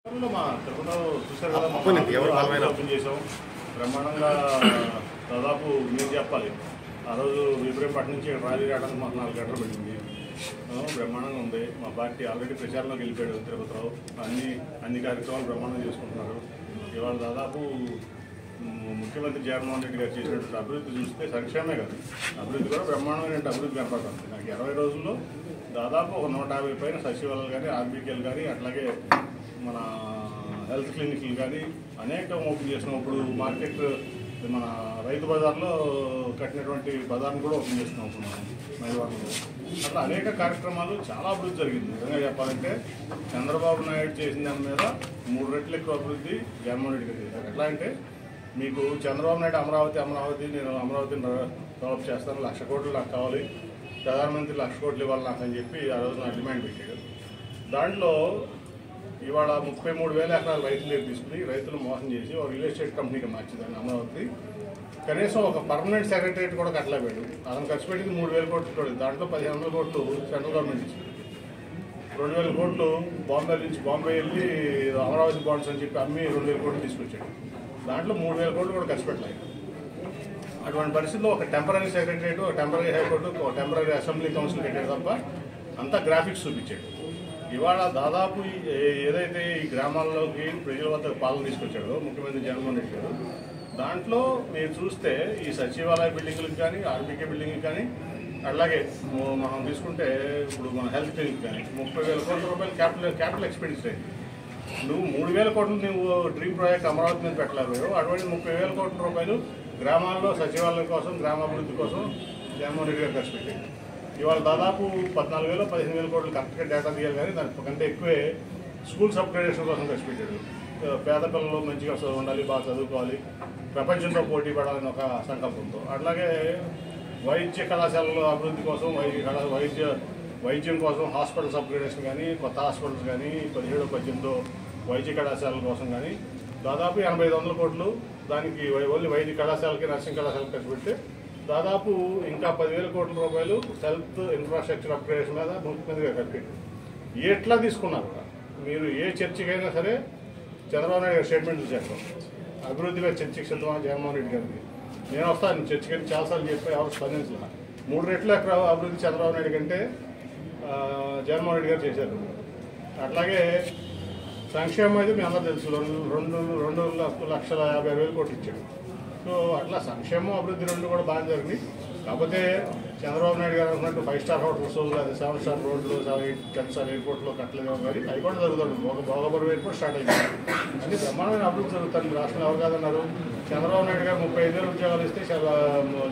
Open చేసాం బ్రహ్మాండంగా. దాదాపు మీరు చెప్పాలి, ఆ రోజు విబ్రహ్మపట్నం నుంచి ర్యాలీ రావడానికి మాకు 4 గంటలు పట్టింది. బ్రహ్మాండంగా ఉంది. మా పార్టీ ఆల్రెడీ ప్రచారంలోకి వెళ్ళిపోయాడు తిరుపతిరావు. అన్ని కార్యక్రమాలు బ్రహ్మాండంగా చేసుకుంటున్నారు. ఇవాళ దాదాపు ముఖ్యమంత్రి జగన్మోహన్ రెడ్డి గారు చేసినటువంటి అభివృద్ధి చూస్తే సంక్షేమే కాదు, అభివృద్ధి కూడా బ్రహ్మాండమైన అభివృద్ధి కనపడుతుంది. నాకు 20 రోజుల్లో దాదాపు ఒక 150 పైన సచివాలయాలు కానీ, ఆర్బీకేలు కానీ, అట్లాగే మన హెల్త్ క్లినిక్లు కానీ అనేకం ఓపెన్ చేసినాం. ఇప్పుడు మార్కెట్ మన రైతు బజార్లో కట్టినటువంటి బజార్ని కూడా ఓపెన్ చేస్తున్నాం ఇప్పుడు మనం మైవాడలో. అట్లా అనేక కార్యక్రమాలు, చాలా అభివృద్ధి జరిగింది. నిజంగా చెప్పాలంటే చంద్రబాబు నాయుడు చేసిన దాని మీద 3 రెట్లు ఎక్కువ అభివృద్ధి జగన్మోహన్ రెడ్డి గారు చేశారు. ఎట్లా అంటే మీకు చంద్రబాబు నాయుడు అమరావతి నేను అమరావతిని డెవలప్ చేస్తాను, 1,00,000 కోట్లు నాకు కావాలి, ప్రధానమంత్రి 1,00,000 కోట్లు ఇవ్వాలి నాకు అని చెప్పి ఆ రోజు నాకు డిమాండ్ పెట్టాడు. దాంట్లో ఇవాళ 33,000 ఎకరాలు రైతుల దగ్గర తీసుకుని రైతులు మోసం చేసి ఒక రియల్ ఎస్టేట్ కంపెనీకి మార్చిందని అమరావతి. కనీసం ఒక పర్మనెంట్ సెక్రటరేట్ కూడా కట్టలేపాడు. అతను ఖర్చు పెట్టింది 3,000 కోట్లు. దాంట్లో 1,500 కోట్లు సెంట్రల్ గవర్నమెంట్ ఇచ్చింది. 2,000 కోట్లు బాంబే వెళ్ళి అమరావతి బాండ్స్ అని చెప్పి అమ్మి 2,000 కోట్లు తీసుకొచ్చాడు. దాంట్లో 3,000 కోట్లు కూడా ఖర్చు పెట్టలేదు. అటువంటి పరిస్థితుల్లో ఒక టెంపరీ సెక్రటరేట్, ఒక టెంపరీ హైకోర్టు, ఒక టెంపరీ అసెంబ్లీ కౌన్సిల్ పెట్టాడు తప్ప అంతా గ్రాఫిక్స్ చూపించాడు. ఇవాళ దాదాపు ఏదైతే ఈ గ్రామాల్లోకి ప్రజల వద్ద పాలన తీసుకొచ్చాడో ముఖ్యమంత్రి జగన్మోహన్ రెడ్డి గారు, దాంట్లో మీరు చూస్తే ఈ సచివాలయ బిల్డింగ్లకు కానీ, ఆర్బీకే బిల్డింగ్కి కానీ, అలాగే మనం తీసుకుంటే ఇప్పుడు మన హెల్త్ క్లినిక్ కానీ 30,000 కోట్ల రూపాయలు క్యాపిటల్ ఎక్స్పెండిచర్ అయింది. నువ్వు 3,000 కోట్లు నువ్వు డ్రీమ్ ప్రాజెక్ట్ అమరావతి మీద పెట్టలేవు. అటువంటి 30,000 కోట్ల రూపాయలు గ్రామాల్లో సచివాలయం కోసం, గ్రామాభివృద్ధి కోసం జగన్మోహన్ రెడ్డి గారు ఖర్చు పెట్టారు. ఇవాళ దాదాపు 14,000 15,000 కోట్లు కరెక్ట్గా డేటా తీయాలి, కానీ దానికంటే ఎక్కువే స్కూల్స్ అప్గ్రేడేషన్ కోసం ఖర్చు పెట్టాడు. పేద పిల్లలు మంచిగా ఉండాలి, బాగా చదువుకోవాలి, ప్రపంచంతో పోటీ పడాలని ఒక సంకల్పంతో. అట్లాగే వైద్య కళాశాలల అభివృద్ధి కోసం, వైద్యం కోసం హాస్పిటల్స్ అప్గ్రేడేషన్ కానీ, కొత్త హాస్పిటల్స్ కానీ, 17-18 వైద్య కళాశాలల కోసం కానీ దాదాపు 85,000 కోట్లు దానికి ఓన్లీ వైద్య కళాశాలకి, నర్సింగ్ కళాశాలకి ఖర్చు పెడితే దాదాపు ఇంకా 10,000 కోట్ల రూపాయలు హెల్త్ ఇన్ఫ్రాస్ట్రక్చర్ అప్గ్రేడేషన్ మీద ముఖ్యమంత్రిగా ఖర్చు పెట్టారు. ఎట్లా తీసుకున్నారు మీరు? ఏ చర్చకైనా సరే చంద్రబాబు నాయుడు స్టేట్మెంట్లు చేస్తాం, అభివృద్ధిగా చర్చకి సిద్ధమా జగన్మోహన్ రెడ్డి గారికి. నేను వస్తాను చర్చకని చాలాసార్లు చెప్పి ఎవరు స్పందించాల. 3 రెట్ల ఎకరా అభివృద్ధి చంద్రబాబు నాయుడు కంటే జగన్మోహన్ రెడ్డి గారు చేశారు. అట్లాగే సంక్షేమం అయితే మీ అందరూ తెలుసు, 2,50,000 కోట్లు ఇచ్చాడు. సో అట్లా సంక్షేమం అభివృద్ధి రెండు కూడా బాగా జరిగింది. కాకపోతే చంద్రబాబు నాయుడు గారు అనుకున్నట్టు 5 స్టార్ హోటల్స్, అది 7 స్టార్ రోడ్లు, 10 స్టార్ ఎయిర్పోర్ట్లో కట్టలేదు కానీ అవి కూడా జరుగుతుంది. ఒక భోగపురం ఎయిర్పోర్ట్ స్టార్ట్ అయింది. అన్ని బ్రహ్మాండమైన అభివృద్ధి జరుగుతుంది రాష్ట్రంలో. ఎవరు కాదన్నారు? చంద్రబాబు నాయుడు గారు 35,000 ఉద్యోగాలు ఇస్తే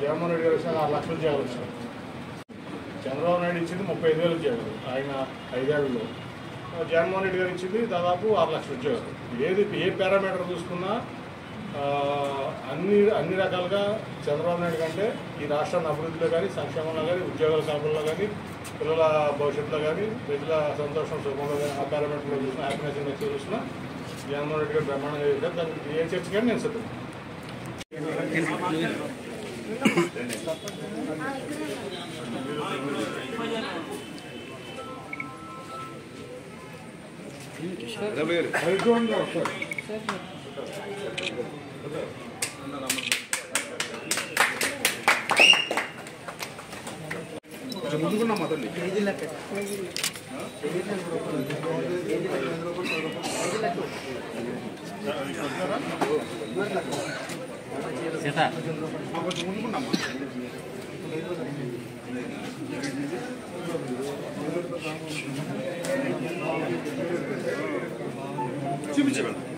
జగన్మోహన్ రెడ్డి గారు ఇస్తే 6 లక్షల ఉద్యోగాలు ఇస్తారు. చంద్రబాబు నాయుడు ఇచ్చింది 35,000 ఉద్యోగాలు ఆయన 5 ఏళ్లలో. జగన్మోహన్ రెడ్డి గారు ఇచ్చింది దాదాపు 6 లక్షల ఉద్యోగాలు. ఏ పారామీటర్ చూసుకున్నా అన్ని రకాలుగా చంద్రబాబు నాయుడు కంటే ఈ రాష్ట్రాన్ని అభివృద్ధిలో కానీ, సంక్షేమంలో కానీ, ఉద్యోగాల కల్పనలో కానీ, పిల్లల భవిష్యత్తులో కానీ, ప్రజల సంతోషం సుఖంలో కానీ, ఆ పారామీటర్లో చూసినా, హ్యాపీనెస్ ఇండెక్స్ చూసినా జగన్మోహన్ రెడ్డి గారు బ్రహ్మాండంగా చేశారు. దానికి ఏ చర్చ కానీ నేను సిద్ధం. ముందుకున్నా మొదలు ముందుకున్నామ్మా చూపించండి.